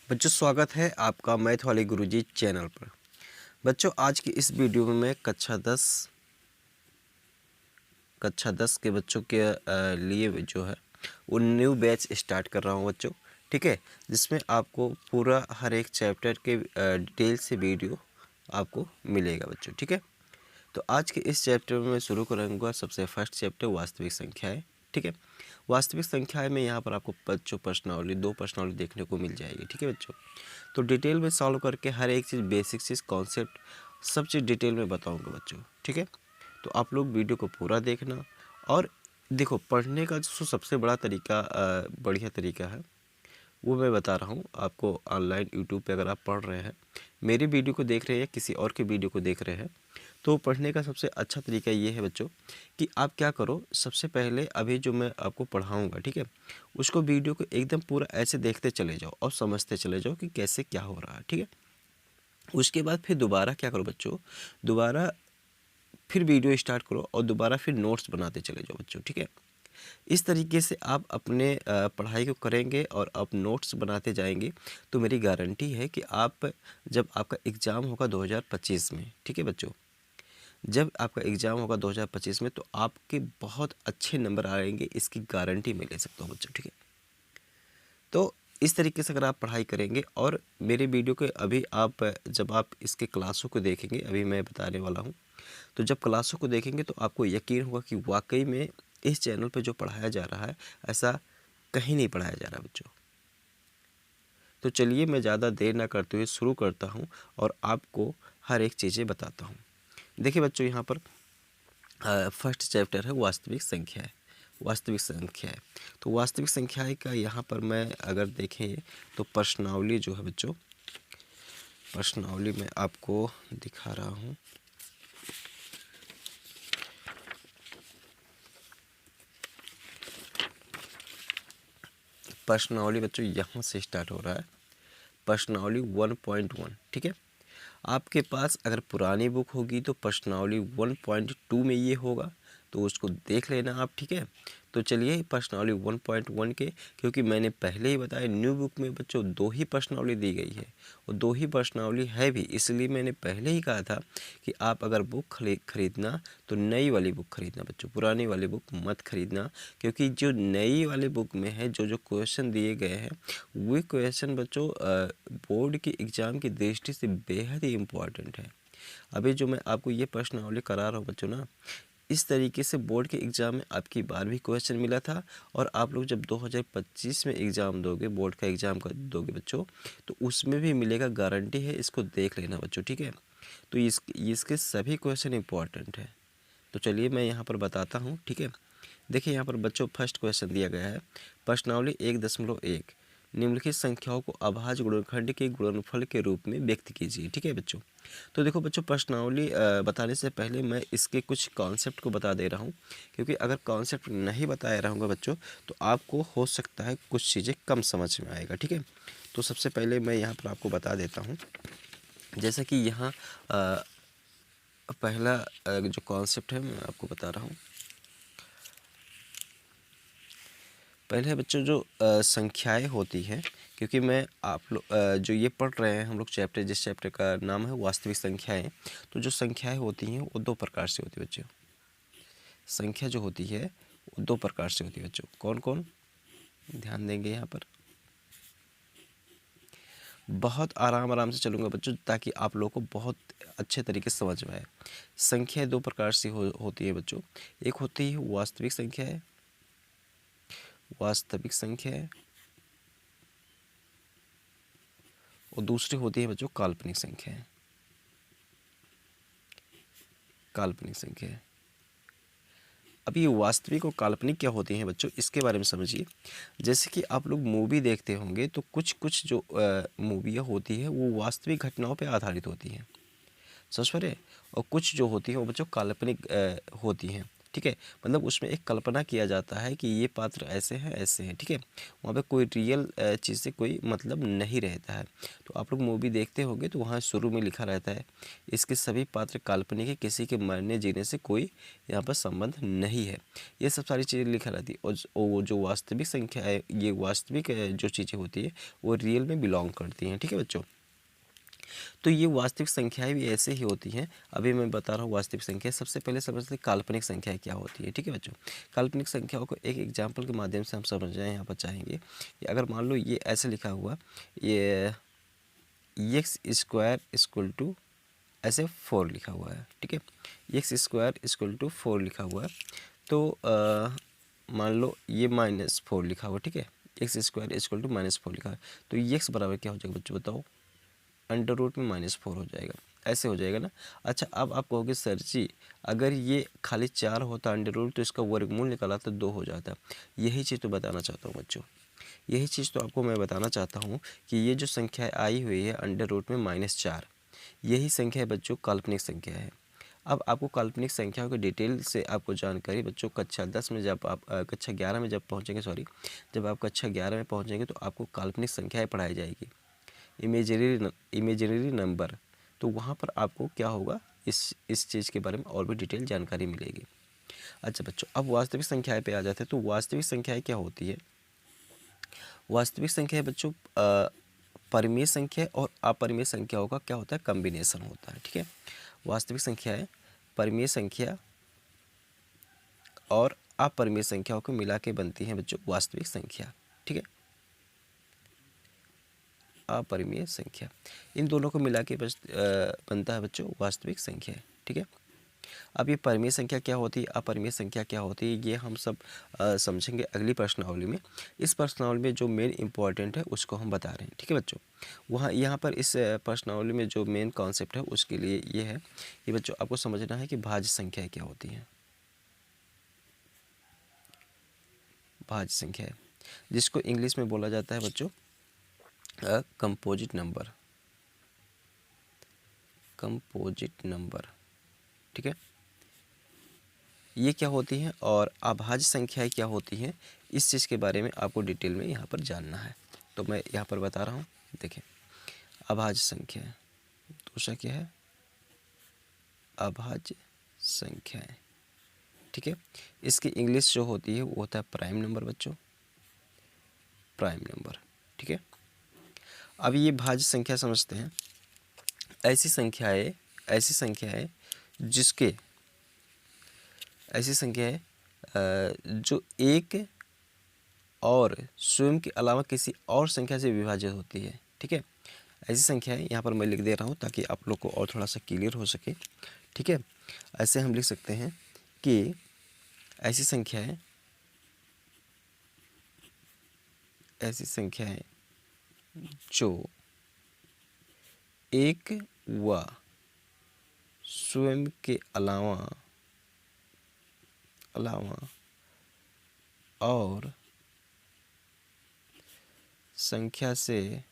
बच्चों स्वागत है आपका मैथ वाले गुरुजी चैनल पर। बच्चों आज की इस वीडियो में मैं कक्षा 10 के बच्चों के लिए जो है वो न्यू बैच स्टार्ट कर रहा हूँ बच्चों। ठीक है, जिसमें आपको पूरा हर एक चैप्टर के डिटेल से वीडियो आपको मिलेगा बच्चों। ठीक है, तो आज के इस चैप्टर में मैं शुरू करूँगा सबसे फर्स्ट चैप्टर वास्तविक संख्याएँ। ठीक है, वास्तविक संख्याएँ में यहाँ पर आपको बच्चों प्रश्नावली 2 प्रश्नावली देखने को मिल जाएगी। ठीक है बच्चों, तो डिटेल में सॉल्व करके हर एक चीज़ बेसिक चीज़ कॉन्सेप्ट सब चीज़ डिटेल में बताऊंगा बच्चों। ठीक है, तो आप लोग वीडियो को पूरा देखना। और देखो पढ़ने का जो सबसे बड़ा तरीका बढ़िया तरीका है वो मैं बता रहा हूँ आपको। ऑनलाइन यूट्यूब पे अगर आप पढ़ रहे हैं, मेरी वीडियो को देख रहे हैं या किसी और की वीडियो को देख रहे हैं, तो पढ़ने का सबसे अच्छा तरीका ये है बच्चों कि आप क्या करो, सबसे पहले अभी जो मैं आपको पढ़ाऊँगा, ठीक है, उसको वीडियो को एकदम पूरा ऐसे देखते चले जाओ और समझते चले जाओ कि कैसे क्या हो रहा है। ठीक है, उसके बाद फिर दोबारा क्या करो बच्चों, दोबारा फिर वीडियो स्टार्ट करो और दोबारा फिर नोट्स बनाते चले जाओ बच्चों। ठीक है, इस तरीके से आप अपने पढ़ाई को करेंगे और आप नोट्स बनाते जाएंगे तो मेरी गारंटी है कि आप जब आपका एग्ज़ाम होगा 2025 में, ठीक है बच्चों, जब आपका एग्ज़ाम होगा 2025 में तो आपके बहुत अच्छे नंबर आएंगे, इसकी गारंटी मैं ले सकता हूँ बच्चों। ठीक है, तो इस तरीके से अगर आप पढ़ाई करेंगे और मेरे वीडियो के अभी आप जब आप इसके क्लासों को देखेंगे, अभी मैं बताने वाला हूँ, तो जब क्लासों को देखेंगे तो आपको यकीन होगा कि वाकई में इस चैनल पे जो पढ़ाया जा रहा है ऐसा कहीं नहीं पढ़ाया जा रहा बच्चों। तो चलिए मैं ज़्यादा देर ना करते हुए शुरू करता हूँ और आपको हर एक चीज़ें बताता हूँ। देखिए बच्चों, यहाँ पर फर्स्ट चैप्टर है वास्तविक संख्या है। वास्तविक संख्या है तो वास्तविक संख्याएं का यहाँ पर मैं अगर देखें तो प्रश्नावली जो है बच्चों, प्रश्नावली मैं आपको दिखा रहा हूँ। प्रश्नावली बच्चों यहाँ से स्टार्ट हो रहा है, प्रश्नावली 1.1। ठीक है, आपके पास अगर पुरानी बुक होगी तो प्रश्नावली 1.2 में ये होगा, तो उसको देख लेना आप। ठीक है, तो चलिए प्रश्नावली 1.1 के, क्योंकि मैंने पहले ही बताया न्यू बुक में बच्चों 2 ही प्रश्नावली दी गई है और 2 ही प्रश्नावली है भी, इसलिए मैंने पहले ही कहा था कि आप अगर बुक खरीदना तो नई वाली बुक खरीदना बच्चों, पुरानी वाली बुक मत खरीदना। क्योंकि जो नई वाली बुक में है जो जो क्वेश्चन दिए गए हैं वो क्वेश्चन बच्चों बोर्ड के एग्ज़ाम की दृष्टि से बेहद ही इम्पॉर्टेंट है। अभी जो मैं आपको ये प्रश्नावली करा रहा हूँ बच्चों ना, इस तरीके से बोर्ड के एग्ज़ाम में आपकी बार भी क्वेश्चन मिला था और आप लोग जब 2025 में एग्ज़ाम दोगे, बोर्ड का एग्ज़ाम का दोगे बच्चों, तो उसमें भी मिलेगा, गारंटी है, इसको देख लेना बच्चों। ठीक है, तो इसके सभी क्वेश्चन इंपॉर्टेंट है। तो चलिए मैं यहाँ पर बताता हूँ। ठीक है, देखिए यहाँ पर बच्चों फर्स्ट क्वेश्चन दिया गया है, प्रश्नावली 1.1 निम्नलिखित संख्याओं को अभाज्य गुणनखंड के गुणनफल के रूप में व्यक्त कीजिए। ठीक है बच्चों, तो देखो बच्चों प्रश्नावली बताने से पहले मैं इसके कुछ कॉन्सेप्ट को बता दे रहा हूँ, क्योंकि अगर कॉन्सेप्ट नहीं बताया रहूँगा बच्चों तो आपको हो सकता है कुछ चीज़ें कम समझ में आएगा। ठीक है, तो सबसे पहले मैं यहाँ पर आपको बता देता हूँ, जैसा कि यहाँ पहला जो कॉन्सेप्ट है मैं आपको बता रहा हूँ। पहले बच्चों जो संख्याएं होती हैं, क्योंकि मैं आप लोग जो ये पढ़ रहे हैं हम लोग चैप्टर, जिस चैप्टर का नाम है वास्तविक संख्याएं, तो जो संख्याएं होती हैं वो 2 प्रकार से होती है बच्चों। संख्या जो होती है वो 2 प्रकार से होती है बच्चों। कौन कौन, ध्यान देंगे यहाँ पर, बहुत आराम आराम से चलूँगा बच्चों ताकि आप लोगों को बहुत अच्छे तरीके से समझ में आए। संख्याएँ 2 प्रकार से होती है बच्चों। एक होती है वास्तविक संख्या है, वास्तविक संख्या है, और दूसरी होती है बच्चों काल्पनिक संख्या है, काल्पनिक संख्या है। अब ये वास्तविक और काल्पनिक क्या होती हैं बच्चों, इसके बारे में समझिए। जैसे कि आप लोग मूवी देखते होंगे तो कुछ कुछ जो मूवियाँ होती हैं वो वास्तविक घटनाओं पे आधारित होती हैं, समझ पा रहे हैं, और कुछ जो होती हैं वो बच्चों काल्पनिक होती हैं। ठीक है, मतलब उसमें एक कल्पना किया जाता है कि ये पात्र ऐसे हैं, ठीक है। वहाँ पे कोई रियल चीज़ से कोई मतलब नहीं रहता है। तो आप लोग मूवी देखते होंगे तो वहाँ शुरू में लिखा रहता है, इसके सभी पात्र काल्पनिक है, किसी के मरने जीने से कोई यहाँ पर संबंध नहीं है। ये सब सारी चीज़ें लिखा रहती है। और वो जो वास्तविक संख्या है, ये वास्तविक जो चीज़ें होती है वो रियल में बिलोंग करती हैं, ठीक है बच्चों। तो ये वास्तविक संख्याएं भी ऐसे ही होती हैं। अभी मैं बता रहा हूँ वास्तविक संख्या। सबसे पहले समझते हैं काल्पनिक संख्या क्या होती है, ठीक है बच्चों। काल्पनिक संख्याओं को एक एग्जाम्पल के माध्यम से हम समझ जाएं यहाँ पर चाहेंगे कि अगर मान लो ये ऐसे लिखा हुआ, ये एक्स स्क्वायर इक्वल टू ऐसे 4 लिखा हुआ है, ठीक है। एक्स स्क्वायर इक्वल टू 4 लिखा हुआ है, तो मान लो ये -4 लिखा हुआ, ठीक है। एक्स स्क्वायर इक्वल टू -4 लिखा है, तो एक्स बराबर क्या हो जाएगा बच्चों बताओ, अंडर रूट में -4 हो जाएगा, ऐसे हो जाएगा ना। अच्छा, अब आप कहोगे सर जी अगर ये खाली 4 होता अंडर रूट तो इसका वर्गमूल निकाला तो 2 हो जाता। यही चीज़ तो बताना चाहता हूँ बच्चों, यही चीज़ तो आपको मैं बताना चाहता हूँ कि ये जो संख्या आई हुई है अंडर रूट में -4, यही संख्या है बच्चों काल्पनिक संख्या है। अब आपको काल्पनिक संख्याओं के डिटेल से आपको जानकारी बच्चों कक्षा 10 में जब आप कक्षा 11 में जब पहुँचेंगे, सॉरी, जब आप कक्षा 11 में पहुँचेंगे तो आपको काल्पनिक संख्याएँ पढ़ाई जाएगी, इमेजिनरी नंबर। तो वहाँ पर आपको क्या होगा, इस चीज़ के बारे में और भी डिटेल जानकारी मिलेगी। अच्छा बच्चों, अब वास्तविक संख्याएं पे आ जाते हैं। तो वास्तविक संख्याएं क्या होती है, वास्तविक संख्या बच्चों परिमेय संख्या और अपरिमेय संख्याओं का क्या होता है, कम्बिनेशन होता है, ठीक है। वास्तविक संख्याएं परिमेय संख्या और अपरिमेय संख्याओं को मिला के बनती हैं बच्चों वास्तविक संख्या, ठीक है। अपरिमेय संख्या, इन दोनों को मिला के बनता है बच्चों वास्तविक संख्या, ठीक है। अब ये परिमेय संख्या क्या होती है, अपरिमेय संख्या क्या होती है, ये हम सब समझेंगे अगली प्रश्नावली में। इस प्रश्नावली में जो मेन इंपॉर्टेंट है उसको हम बता रहे हैं, ठीक है बच्चों। वहाँ यहाँ पर इस प्रश्नावली में जो मेन कॉन्सेप्ट है उसके लिए ये है कि बच्चों आपको समझना है कि भाज्य संख्या क्या होती है। भाज्य संख्या जिसको इंग्लिश में बोला जाता है बच्चों कंपोजिट नंबर, कंपोजिट नंबर, ठीक है। ये क्या होती हैं और अभाज्य संख्याएं क्या होती हैं, इस चीज़ के बारे में आपको डिटेल में यहाँ पर जानना है। तो मैं यहाँ पर बता रहा हूँ, देखें अभाज्य संख्या, दूसरा क्या है अभाज्य संख्याएं, ठीक है। इसकी इंग्लिश जो होती है वो होता है प्राइम नंबर बच्चों, प्राइम नंबर, ठीक है। अब ये भाज्य संख्या समझते हैं, ऐसी संख्याएं जिसके, ऐसी संख्याएं जो एक और स्वयं के अलावा किसी और संख्या से विभाजित होती है, ठीक है। ऐसी संख्याएं यहाँ पर मैं लिख दे रहा हूँ ताकि आप लोग को और थोड़ा सा क्लियर हो सके, ठीक है। ऐसे हम लिख सकते हैं कि ऐसी संख्याएं जो एक व स्वयं के अलावा और संख्या से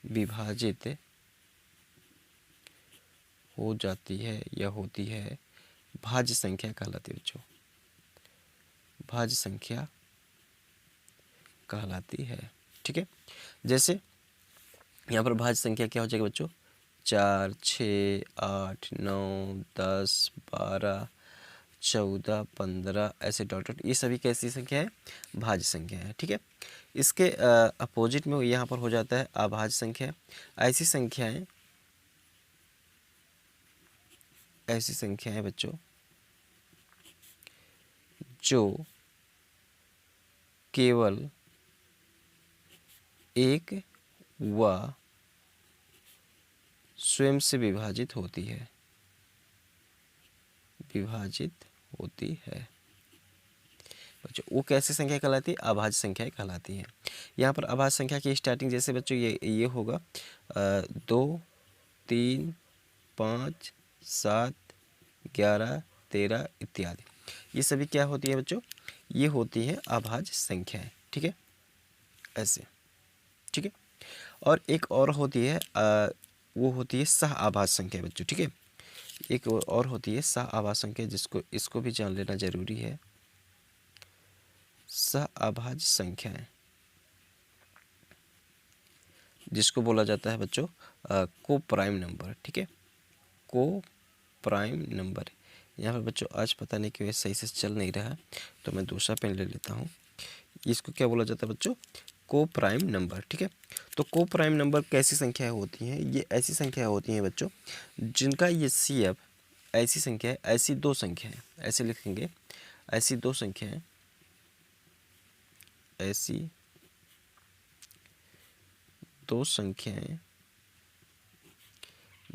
विभाजित हो जाती है या होती है, भाज्य संख्या कहलाती है बच्चों, भाज्य संख्या कहलाती है, ठीक है। जैसे यहाँ पर भाज्य संख्या क्या हो जाएगी बच्चों, 4, 6, 8, 9, 10, 12, 14, 15 ऐसे डॉट डॉट, ये सभी कैसी संख्या है, भाज्य संख्या है, ठीक है। इसके अपोजिट में यहाँ पर हो जाता है अभाज्य संख्या। ऐसी संख्याएं बच्चों जो केवल एक व स्वयं से विभाजित होती है, बच्चों वो कैसी संख्या कहलाती है, अभाज्य संख्या कहलाती है। यहाँ पर अभाज्य संख्या की स्टार्टिंग जैसे बच्चों ये होगा 2, 3, 5, 7, 11, 13 इत्यादि, ये सभी क्या होती है बच्चों, ये होती है अभाज्य संख्याएं, ठीक है, ऐसे, ठीक है। और एक और होती है वो होती है सह अभाज्य संख्या बच्चों, ठीक है। एक और होती है सह-अभाज्य संख्या, इसको भी जान लेना जरूरी है। सह-अभाज्य संख्याएं जिसको बोला जाता है बच्चों को प्राइम नंबर, ठीक है, को प्राइम नंबर। यहाँ पर बच्चों आज पता नहीं क्यों सही से चल नहीं रहा, तो मैं दूसरा पेन ले लेता हूँ। इसको क्या बोला जाता है बच्चों? को प्राइम नंबर, ठीक है। तो को प्राइम नंबर कैसी संख्याएं होती हैं? ये ऐसी संख्याएं होती हैं बच्चों जिनका ये CF ऐसी संख्या है, ऐसी दो संख्याएं, ऐसे लिखेंगे, ऐसी दो संख्याएं, ऐसी दो संख्याएं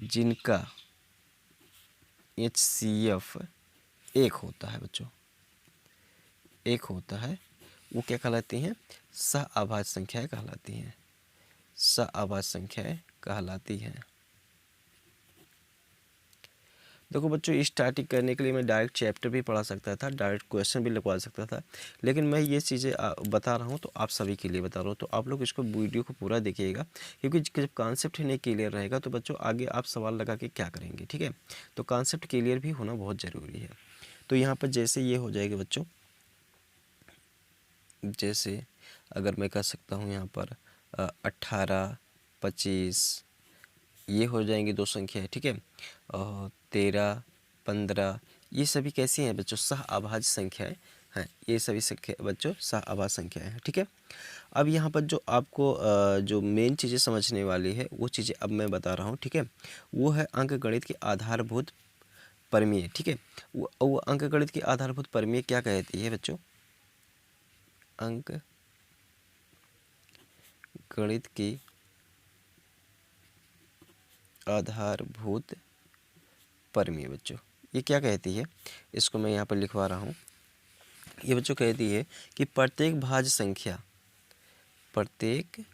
जिनका HCF एक होता है बच्चों, एक होता है, वो क्या कहलाती हैं? सह-अभाज्य संख्याएं कहलाती हैं, सह-अभाज्य संख्याएं कहलाती हैं। देखो बच्चों, स्टार्टिंग करने के लिए मैं डायरेक्ट चैप्टर भी पढ़ा सकता था, डायरेक्ट क्वेश्चन भी लगवा सकता था, लेकिन मैं ये चीज़ें बता रहा हूँ तो आप सभी के लिए बता रहा हूँ। तो आप लोग इसको वीडियो को पूरा देखिएगा, क्योंकि जब कॉन्सेप्ट ही नहीं क्लियर रहेगा तो बच्चों आगे आप सवाल लगा के क्या करेंगे, ठीक है। तो कॉन्सेप्ट क्लियर भी होना बहुत ज़रूरी है। तो यहाँ पर जैसे ये हो जाएगा बच्चों, जैसे अगर मैं कह सकता हूँ यहाँ पर 18, 25, ये हो जाएंगी दो संख्या है, ठीक है। और 13, 15, ये सभी कैसी हैं बच्चों? सह-अभाज्य संख्याएं हैं। ये सभी संख्या बच्चों सह-अभाज्य संख्याएं हैं, ठीक है। अब यहाँ पर जो आपको जो मेन चीज़ें समझने वाली है वो चीज़ें अब मैं बता रहा हूँ, ठीक है। वो है अंकगणित की आधारभूत प्रमेय, ठीक है। वो अंकगणित की आधारभूत प्रमेय क्या कहती है बच्चों? अंक गणित की आधारभूत प्रमेय बच्चों ये क्या कहती है? इसको मैं यहाँ पर लिखवा रहा हूँ। ये बच्चों कहती है कि प्रत्येक भाज्य संख्या, प्रत्येक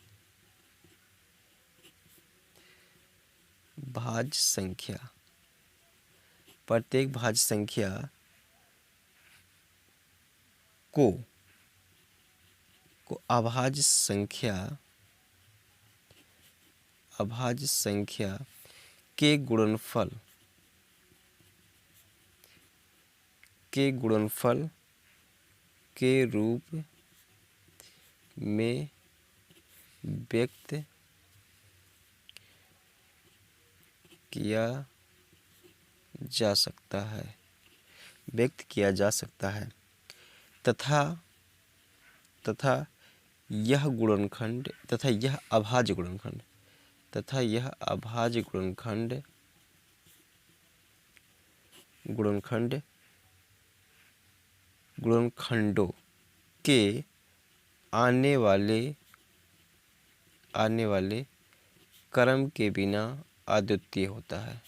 भाज्य संख्या, प्रत्येक भाज्य संख्या को अभाज्य संख्या, अभाज्य संख्या के गुणनफल, के गुणनफल के रूप में व्यक्त किया जा सकता है, व्यक्त किया जा सकता है, तथा यह गुणनखंड, तथा यह अभाज्य गुणनखंड, तथा यह अभाज्य गुणनखंड, गुणनखंडों के आने वाले क्रम के बिना अद्वितीय होता है,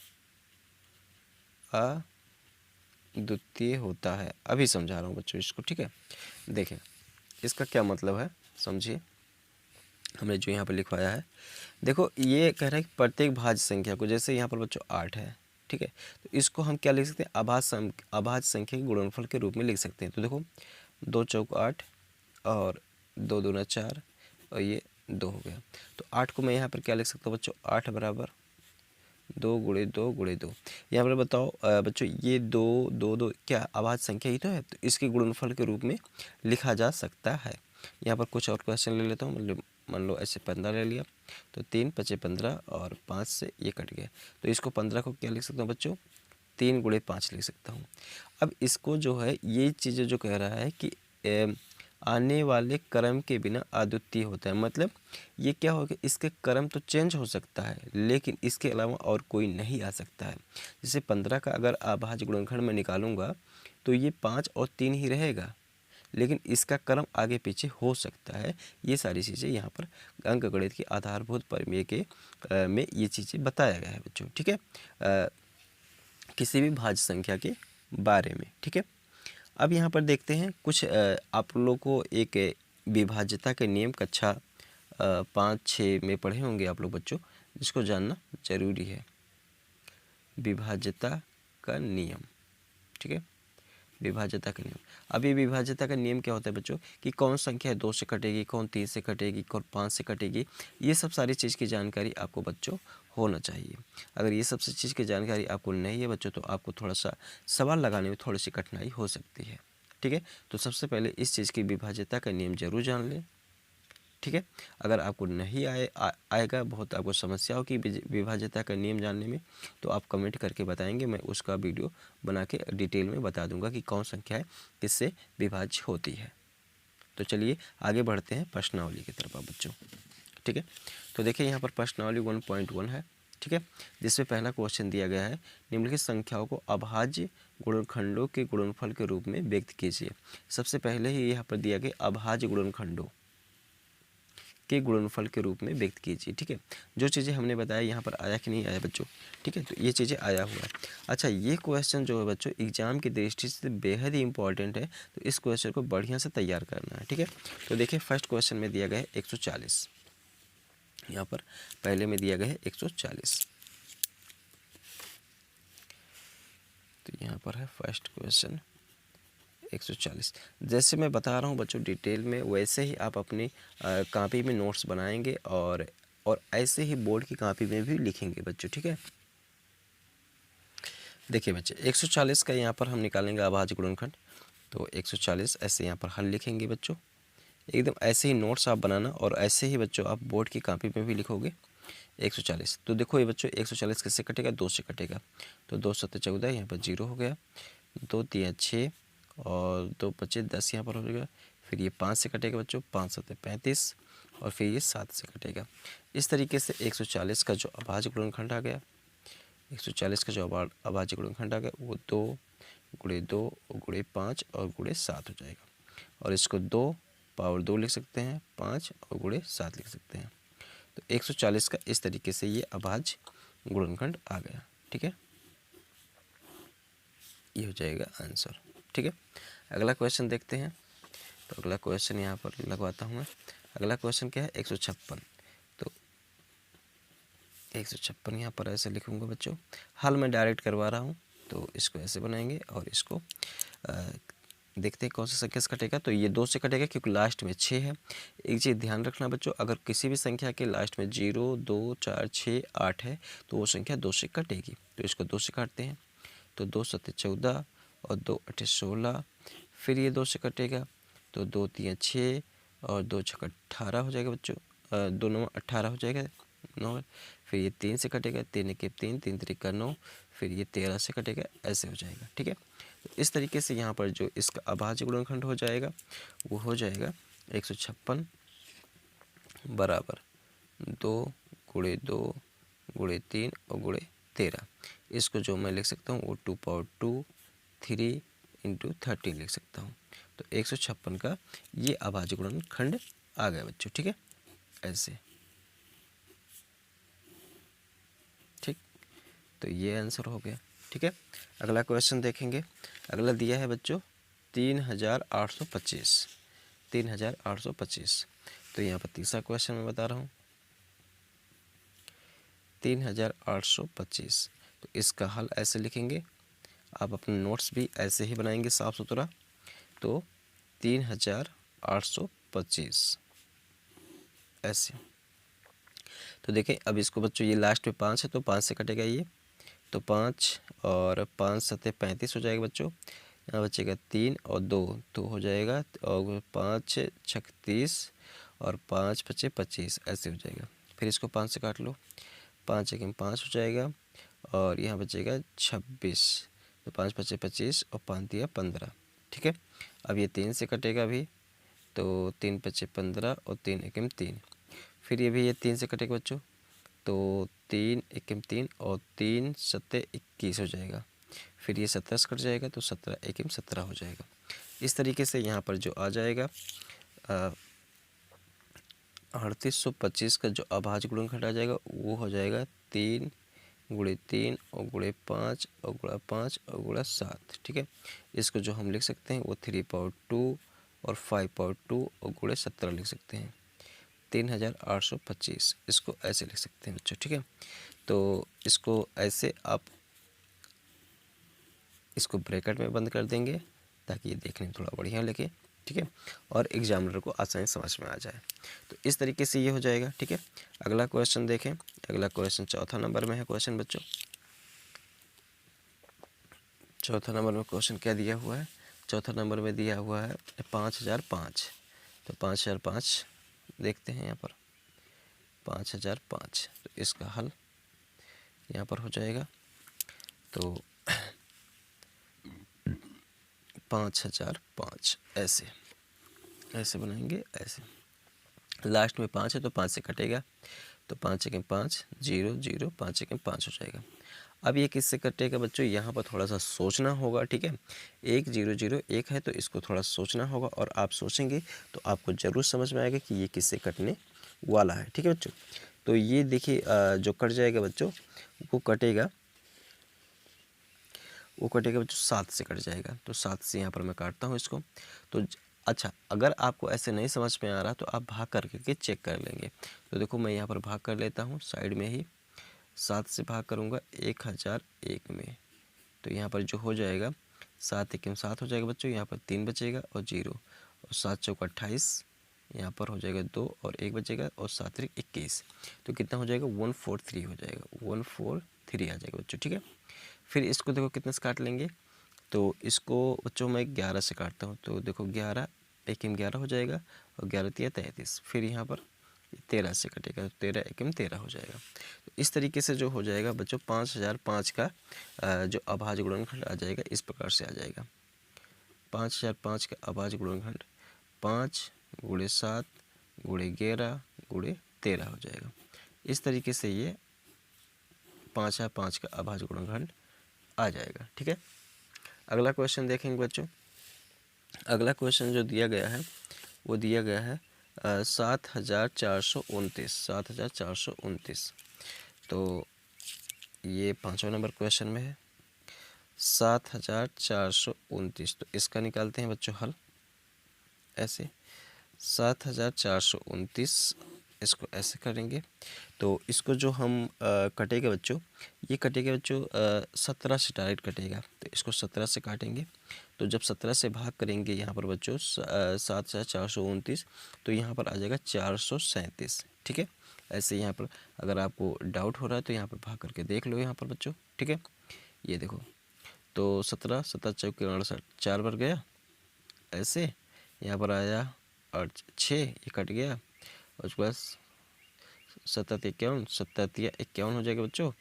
अद्वितीय होता है। अभी समझा रहा हूँ बच्चों इसको, ठीक है। देखें इसका क्या मतलब है, समझिए। हमने जो यहाँ पर लिखवाया है, देखो ये कह रहा है कि प्रत्येक भाज्य संख्या को, जैसे यहाँ पर बच्चों 8 है, ठीक है, तो इसको हम क्या लिख सकते हैं? अभाज्य संख्या के गुणनफल के रूप में लिख सकते हैं। तो देखो 2 चौक 8 और 2 दूना 4 और ये 2 हो गया। तो 8 को मैं यहाँ पर क्या लिख सकता हूँ बच्चों? 8 बराबर 2 गुणे 2 गुणे 2। यहाँ पर बताओ बच्चों ये 2 2 2 क्या अभाज्य संख्या ही तो है, तो इसके गुणनफल के रूप में लिखा जा सकता है। यहाँ पर कुछ और क्वेश्चन ले लेता हूँ, मतलब मान लो ऐसे 15 ले लिया, तो 3 5 15 और 5 से ये कट गया, तो इसको 15 को क्या लिख सकता हूँ बच्चों? 3 गुणे 5 लिख सकता हूँ। अब इसको जो है ये चीज़ें जो कह रहा है कि आने वाले क्रम के बिना अद्वितीय होता है, मतलब ये क्या होगा? इसके क्रम तो चेंज हो सकता है लेकिन इसके अलावा और कोई नहीं आ सकता है। जैसे 15 का अगर अभाज्य गुणनखंड में निकालूंगा तो ये 5 और 3 ही रहेगा, लेकिन इसका क्रम आगे पीछे हो सकता है। ये सारी चीज़ें यहाँ पर अंकगणित की आधारभूत प्रमेय के में ये चीज़ें बताया गया है बच्चों, ठीक है, किसी भी भाज्य संख्या के बारे में, ठीक है। अब यहाँ पर देखते हैं कुछ आप लोगों को एक विभाज्यता के नियम कक्षा 5-6 में पढ़े होंगे आप लोग बच्चों, जिसको जानना जरूरी है। विभाज्यता का नियम, ठीक है, विभाज्यता का नियम। अब ये विभाज्यता का नियम क्या होता है बच्चों कि कौन संख्या 2 से कटेगी, कौन 3 से कटेगी, कौन 5 से कटेगी, ये सब सारी चीज़ की जानकारी आपको बच्चों होना चाहिए। अगर ये सब चीज़ की जानकारी आपको नहीं है बच्चों तो आपको थोड़ा सा सवाल लगाने में थोड़ी सी कठिनाई हो सकती है। ठीक है, तो सबसे पहले इस चीज़ की विभाज्यता का नियम जरूर जान लें। ठीक है, अगर आपको नहीं आएगा, बहुत आपको समस्या हो कि विभाज्यता का नियम जानने में, तो आप कमेंट करके बताएंगे, मैं उसका वीडियो बना के डिटेल में बता दूंगा कि कौन संख्याएं किससे विभाज्य होती है। तो चलिए आगे बढ़ते हैं प्रश्नावली की तरफ बच्चों। ठीक है, तो देखिए यहाँ पर प्रश्नावली 1.1 है। ठीक है, जिसमें पहला क्वेश्चन दिया गया है, निम्नलिखित संख्याओं को अभाज्य गुणनखंडों के गुणनफल के रूप में व्यक्त कीजिए। सबसे पहले ही यहाँ पर दिया गया अभाज्य गुणनखंडों के गुणनफल के रूप में व्यक्त कीजिए। ठीक है, जो चीज़ें हमने बताया यहाँ पर आया कि नहीं आया बच्चों। ठीक है, तो ये चीज़ें आया हुआ है। अच्छा, ये क्वेश्चन जो है बच्चों एग्जाम की दृष्टि से बेहद ही इंपॉर्टेंट है, तो इस क्वेश्चन को बढ़िया से तैयार करना है। ठीक है, तो देखिए फर्स्ट क्वेश्चन में दिया गया है 140, यहाँ पर पहले में दिया गया है 140। तो यहाँ पर है फर्स्ट क्वेश्चन 140। जैसे मैं बता रहा हूँ बच्चों डिटेल में, वैसे ही आप अपनी कॉपी में नोट्स बनाएंगे और ऐसे ही बोर्ड की कॉपी में भी लिखेंगे बच्चों। ठीक है, देखिए बच्चे 140 का यहाँ पर हम निकालेंगे अभाज्य गुणनखंड। तो 140 ऐसे यहाँ पर हल लिखेंगे बच्चों, एकदम ऐसे ही नोट्स आप बनाना और ऐसे ही बच्चों आप बोर्ड की कॉपी में भी लिखोगे 140। तो देखो ये बच्चों 140 किससे कटेगा, 2 से कटेगा। तो 2 7 14, यहाँ पर 0 हो गया, 2 3 6 और 2 25 10 यहाँ पर हो जाएगा। फिर ये 5 से कटेगा बच्चों, 5 7 35 और फिर ये 7 से कटेगा। इस तरीके से 140 का जो अभाज्य गुणनखंड आ गया, 140 का जो अभाज्य गुणनखंड आ गया वो 2 गुणे 2 गुणे 5 और गुणे 7 हो जाएगा। और इसको 2 पावर 2 लिख सकते हैं, 5 और गुणे 7 लिख सकते हैं। तो 140 का इस तरीके से ये अभाज्य गुणनखंड आ गया। ठीक है, ये हो जाएगा आंसर। ठीक है, अगला क्वेश्चन देखते हैं। तो अगला क्वेश्चन यहाँ पर लगवाता हूँ मैं। अगला क्वेश्चन क्या है, 156। तो 156 यहाँ पर ऐसे लिखूँगा बच्चों, हल मैं डायरेक्ट करवा रहा हूँ। तो इसको ऐसे बनाएंगे और इसको देखते हैं कौन सा संख्या से कटेगा। तो ये 2 से कटेगा क्योंकि लास्ट में 6 है। एक चीज़ ध्यान रखना बच्चों, अगर किसी भी संख्या के लास्ट में 0 2 4 6 8 है तो वो संख्या 2 से कटेगी। तो इसको 2 से काटते हैं। तो 2 7 14 और 2 8 16, फिर ये 2 से कटेगा। तो 2 3 6 और 2 6 18 हो जाएगा बच्चों, 2 9 18 हो जाएगा 9। फिर ये 3 से कटेगा, 3 1 3 3 3 9, फिर ये 13 से कटेगा, ऐसे हो जाएगा। ठीक है, तो इस तरीके से यहाँ पर जो इसका अभाज्य गुणनखंड हो जाएगा वो हो जाएगा 156 बराबर 2 गुणे 2 गुणे 3 और गुणे 13। इसको जो मैं लिख सकता हूँ वो 2 पावर 2 3 इंटू 13 लिख सकता हूँ। तो 156 का ये अभाज्य गुणनखंड आ गया बच्चों। ठीक है, ऐसे। ठीक, तो ये आंसर हो गया। ठीक है, अगला क्वेश्चन देखेंगे। अगला दिया है बच्चों 3825, 3825। तो यहाँ पर तीसरा क्वेश्चन मैं बता रहा हूँ 3825। तो इसका हल ऐसे लिखेंगे, आप अपने नोट्स भी ऐसे ही बनाएंगे साफ सुथरा। तो 3825 ऐसे। तो देखें अब इसको बच्चों ये लास्ट में 5 है तो 5 से कटेगा ये। तो 5 और 5 7 35 हो जाएगा बच्चों। यहाँ बचेगा 3 और 2 तो हो जाएगा, और 5 6 30 और 5 5 25 ऐसे हो जाएगा। फिर इसको 5 से काट लो, 5 1 5 हो जाएगा और यहाँ बचेगा 26। तो 5 5 25 और 5 दिया 15। ठीक है, अब ये 3 से कटेगा अभी। तो 3 5 15 और 3 1 3। फिर ये भी ये 3 से कटेगा बच्चों। तो 3 1 3 और 3 7 21 हो जाएगा। फिर ये 17 से कट जाएगा तो 17 1 17 हो जाएगा। इस तरीके से यहाँ पर जो आ जाएगा 3825 का जो अभाज्य गुणनखंड आ जाएगा वो हो जाएगा 3 गुणे 3 और गुणे 5 और गुणा 5 और गुणा 7। ठीक है, इसको जो हम लिख सकते हैं वो 3 पावर 2 और 5 पावर 2 और गुणे 17 लिख सकते हैं। 3825 इसको ऐसे लिख सकते हैं बच्चों। ठीक है, तो इसको ऐसे आप इसको ब्रैकेट में बंद कर देंगे ताकि ये देखने में थोड़ा बढ़िया लगे, ठीक है, और एग्जामिनर को आसानी समझ में आ जाए। तो इस तरीके से ये हो जाएगा, ठीक है। अगला क्वेश्चन देखें। अगला क्वेश्चन चौथा नंबर में है क्वेश्चन बच्चों। चौथा नंबर में क्वेश्चन क्या दिया हुआ है? चौथा नंबर में दिया हुआ है 5005। तो 5005 देखते हैं यहाँ पर। 5005, तो इसका हल यहाँ पर हो जाएगा। तो 5005 ऐसे बनाएंगे, ऐसे। लास्ट में 5 है तो 5 से कटेगा, तो 5 एकम 5, 0 0, 5 एकम 5 हो जाएगा। अब ये किससे कटेगा बच्चों? यहाँ पर थोड़ा सा सोचना होगा, ठीक है। 1 0 0 1 है तो इसको थोड़ा सोचना होगा, और आप सोचेंगे तो आपको ज़रूर समझ में आएगा कि ये किससे कटने वाला है, ठीक है बच्चों। तो ये देखिए जो कट जाएगा बच्चों, वो कटेगा बच्चों 7 से कट जाएगा। तो 7 से यहाँ पर मैं काटता हूँ इसको। तो अच्छा, अगर आपको ऐसे नहीं समझ में आ रहा तो आप भाग करके चेक कर लेंगे। तो देखो मैं यहाँ पर भाग कर लेता हूँ साइड में ही। 7 से भाग करूँगा 1001 में, तो यहाँ पर जो हो जाएगा 7 एकम 7 हो जाएगा बच्चों। यहाँ पर 3 बचेगा और 0, और 7 चौक 28, यहाँ पर हो जाएगा 2 और 1 बचेगा, और 7 त्रिक 21। तो कितना हो जाएगा? 143 हो जाएगा, 143 आ जाएगा बच्चों, ठीक है। फिर इसको देखो कितने से काट लेंगे? तो इसको बच्चों मैं 11 से काटता हूँ। तो देखो 11 एकम 11 हो जाएगा, और 11 तिया 33। फिर यहाँ पर 13 से कटेगा, तो 13 एकम 13 हो जाएगा। तो इस तरीके से जो हो जाएगा बच्चों 5005 का जो अभाज्य गुणनखंड आ जाएगा, इस प्रकार से आ जाएगा। 5005 का अभाज्य गुणनखंड 5 × 7 × 11 × 13 हो जाएगा। इस तरीके से ये 5005 का अभाज्य गुणनखंड आ जाएगा, ठीक है। अगला क्वेश्चन देखेंगे बच्चों। अगला क्वेश्चन जो दिया गया है वो दिया गया है 7429, 7429। तो ये 5वां नंबर क्वेश्चन में है 7429। तो इसका निकालते हैं बच्चों हल, ऐसे 7429 इसको ऐसे करेंगे। तो इसको जो हम कटेगा बच्चों, ये कटेगा बच्चों 17 से डायरेक्ट कटेगा। तो इसको 17 से काटेंगे। तो जब 17 से भाग करेंगे यहाँ पर बच्चों 7429, तो यहाँ पर आ जाएगा 437, ठीक है। ऐसे यहाँ पर अगर आपको डाउट हो रहा है तो यहाँ पर भाग करके देख लो यहाँ पर बच्चों, ठीक है। ये देखो, तो 17 7 चौके 68, 4 बार गया, ऐसे यहाँ पर आया, और 6 ये कट गया, और उसके बाद 7 51, 7 51 हो जाएगा बच्चों,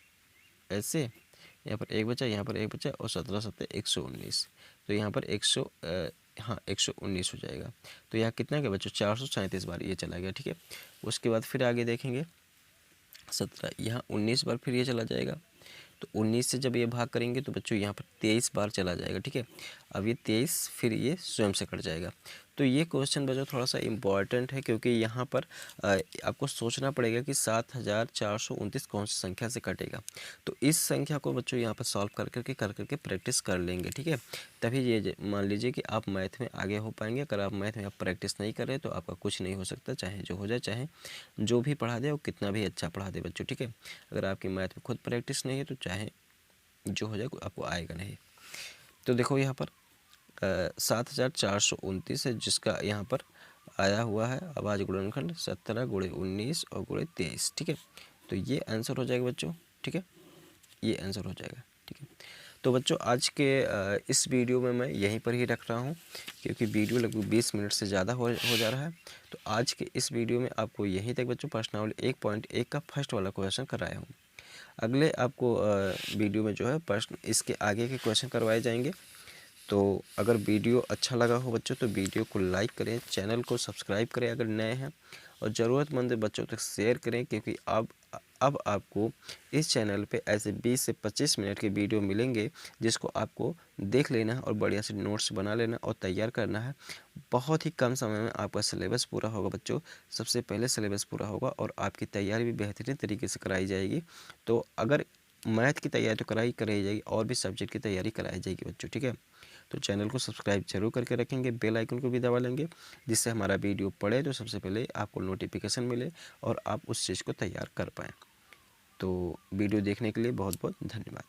ऐसे। यहाँ पर 1 बचा, यहाँ पर 1 बचा, और 17 7 119। तो यहाँ पर 119 हो जाएगा। तो यहाँ कितना गया बच्चों? 437 बार ये चला गया, ठीक है। उसके बाद फिर आगे देखेंगे 17, यहाँ 19 बार फिर ये चला जाएगा। तो 19 से जब ये भाग करेंगे तो बच्चों यहाँ पर 23 बार चला जाएगा, ठीक है। अब ये 23 फिर ये स्वयं से कट जाएगा। तो ये क्वेश्चन बच्चों थोड़ा सा इम्पॉर्टेंट है, क्योंकि यहाँ पर आपको सोचना पड़ेगा कि 7429 कौन सी संख्या से कटेगा। तो इस संख्या को बच्चों यहाँ पर सॉल्व कर करके प्रैक्टिस कर लेंगे, ठीक है। तभी ये मान लीजिए कि आप मैथ में आगे हो पाएंगे। अगर आप मैथ में आप प्रैक्टिस नहीं कर रहे तो आपका कुछ नहीं हो सकता, चाहे जो हो जाए, चाहे जो भी पढ़ा दे वो कितना भी अच्छा पढ़ा दे बच्चों, ठीक है। अगर आपकी मैथ में खुद प्रैक्टिस नहीं है तो चाहे जो हो जाए आपको आएगा नहीं। तो देखो यहाँ पर 7429 है, जिसका यहाँ पर आया हुआ है अभाज्य गुणनखंड 17 × 19 और × 23, ठीक है। तो ये आंसर हो जाएगा बच्चों, ठीक है। ये आंसर हो जाएगा, ठीक है। तो बच्चों आज के इस वीडियो में मैं यहीं पर ही रख रहा हूँ, क्योंकि वीडियो लगभग 20 मिनट से ज़्यादा हो जा रहा है। तो आज के इस वीडियो में आपको यहीं तक बच्चों प्रश्नावली 1.1 का फर्स्ट वाला क्वेश्चन कराया हूँ। अगले आपको वीडियो में जो है प्रश्न इसके आगे के क्वेश्चन करवाए जाएंगे। तो अगर वीडियो अच्छा लगा हो बच्चों तो वीडियो को लाइक करें, चैनल को सब्सक्राइब करें अगर नए हैं, और ज़रूरतमंद बच्चों तक शेयर करें, क्योंकि अब आपको इस चैनल पे ऐसे 20 से 25 मिनट के वीडियो मिलेंगे, जिसको आपको देख लेना है और बढ़िया से नोट्स बना लेना और तैयार करना है। बहुत ही कम समय में आपका सिलेबस पूरा होगा बच्चों। सबसे पहले सिलेबस पूरा होगा और आपकी तैयारी भी बेहतरीन तरीके से कराई जाएगी। तो अगर मैथ की तैयारी तो कराई जाएगी, और भी सब्जेक्ट की तैयारी कराई जाएगी बच्चों, ठीक है। तो चैनल को सब्सक्राइब जरूर करके रखेंगे, बेल आइकन को भी दबा लेंगे, जिससे हमारा वीडियो पड़े तो सबसे पहले आपको नोटिफिकेशन मिले और आप उस चीज़ को तैयार कर पाएँ। तो वीडियो देखने के लिए बहुत बहुत धन्यवाद।